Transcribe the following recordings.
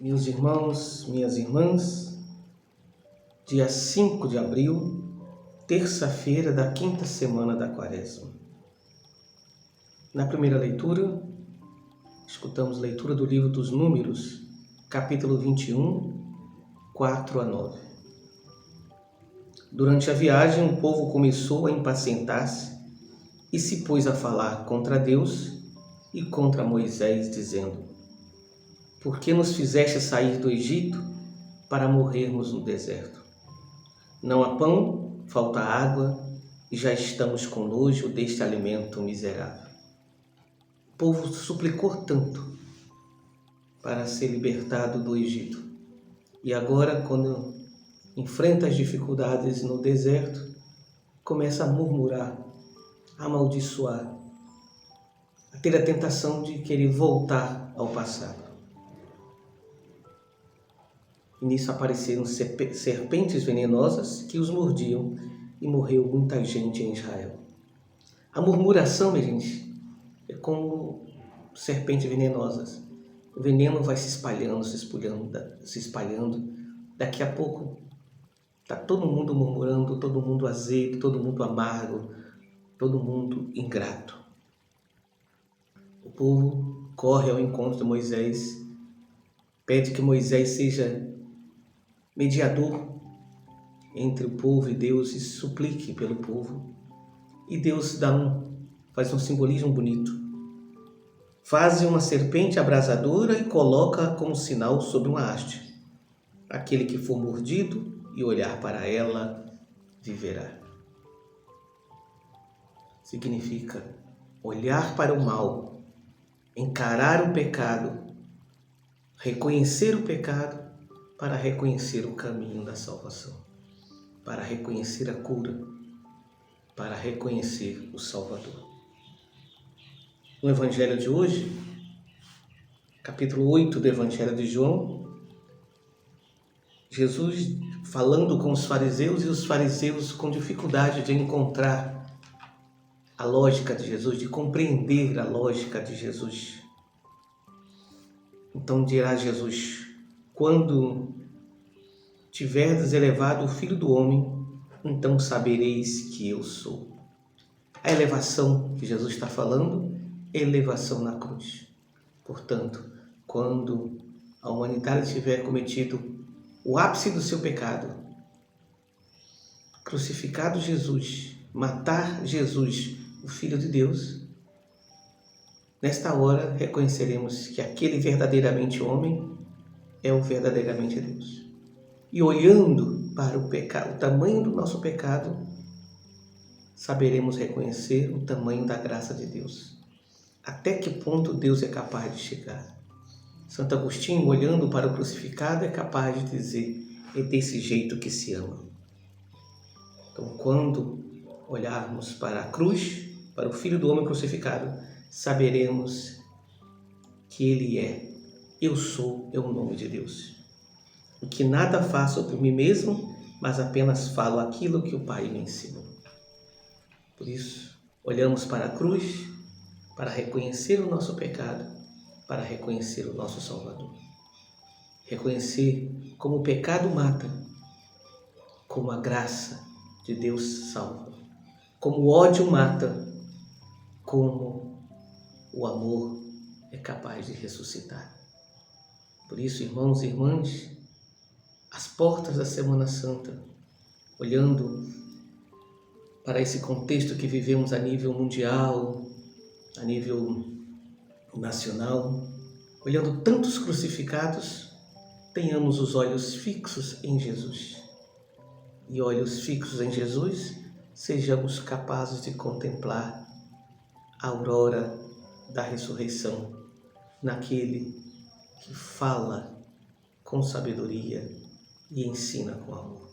Meus irmãos, minhas irmãs, dia 5 de abril, terça-feira da quinta semana da Quaresma. Na primeira leitura, escutamos leitura do livro dos Números, capítulo 21, 4 a 9. Durante a viagem, o povo começou a impacientar-se e se pôs a falar contra Deus e contra Moisés, dizendo: Por que nos fizeste sair do Egito para morrermos no deserto? Não há pão, falta água e já estamos com nojo deste alimento miserável. O povo suplicou tanto para ser libertado do Egito. E agora, quando enfrenta as dificuldades no deserto, começa a murmurar, a amaldiçoar, a ter a tentação de querer voltar ao passado. E nisso apareceram serpentes venenosas que os mordiam e morreu muita gente em Israel. A murmuração, minha gente, é como serpentes venenosas. O veneno vai se espalhando, se espalhando. Daqui a pouco está todo mundo murmurando, todo mundo azedo, todo mundo amargo, todo mundo ingrato. O povo corre ao encontro de Moisés, pede que Moisés seja mediador entre o povo e Deus e suplique pelo povo. E Deus faz um simbolismo bonito. Faz uma serpente abrasadora e coloca como sinal sobre uma haste. Aquele que for mordido e olhar para ela, viverá. Significa olhar para o mal, encarar o pecado, reconhecer o pecado para reconhecer o caminho da salvação, para reconhecer a cura, para reconhecer o Salvador. No Evangelho de hoje, capítulo 8 do Evangelho de João, Jesus falando com os fariseus e os fariseus com dificuldade de encontrar a lógica de Jesus, de compreender a lógica de Jesus. Então dirá Jesus: quando tiverdes elevado o Filho do Homem, então sabereis que eu sou. A elevação que Jesus está falando é elevação na cruz. Portanto, quando a humanidade tiver cometido o ápice do seu pecado, crucificado Jesus, matar Jesus, o Filho de Deus, nesta hora reconheceremos que aquele verdadeiramente homem é o verdadeiramente Deus. E olhando para o pecado, o tamanho do nosso pecado, saberemos reconhecer o tamanho da graça de Deus. Até que ponto Deus é capaz de chegar. Santo Agostinho, olhando para o crucificado, é capaz de dizer: é desse jeito que se ama. Então, quando olharmos para a cruz, para o Filho do Homem crucificado, saberemos que Ele é, eu sou, é o nome de Deus. E que nada faço por mim mesmo, mas apenas falo aquilo que o Pai me ensinou. Por isso, olhamos para a cruz para reconhecer o nosso pecado, para reconhecer o nosso Salvador. Reconhecer como o pecado mata, como a graça de Deus salva, como o ódio mata, como o amor é capaz de ressuscitar. Por isso, irmãos e irmãs, às portas da Semana Santa, olhando para esse contexto que vivemos a nível mundial, a nível nacional, olhando tantos crucificados, tenhamos os olhos fixos em Jesus. E olhos fixos em Jesus, sejamos capazes de contemplar a aurora da ressurreição naquele que fala com sabedoria e ensina com amor.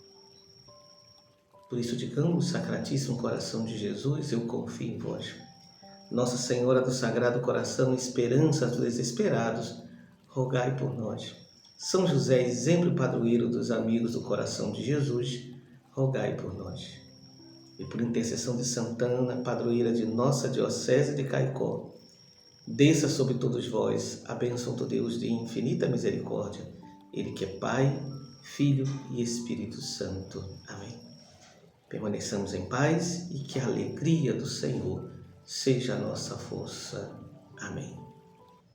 Por isso digamos: Sacratíssimo Coração de Jesus, eu confio em vós. Nossa Senhora do Sagrado Coração, esperança dos desesperados, rogai por nós. São José, exemplo e padroeiro dos amigos do coração de Jesus, rogai por nós. E por intercessão de Santa Ana, padroeira de nossa Diocese de Caicó, desça sobre todos vós a bênção do Deus de infinita misericórdia, Ele que é Pai, Filho e Espírito Santo. Amém. Permaneçamos em paz e que a alegria do Senhor seja a nossa força. Amém.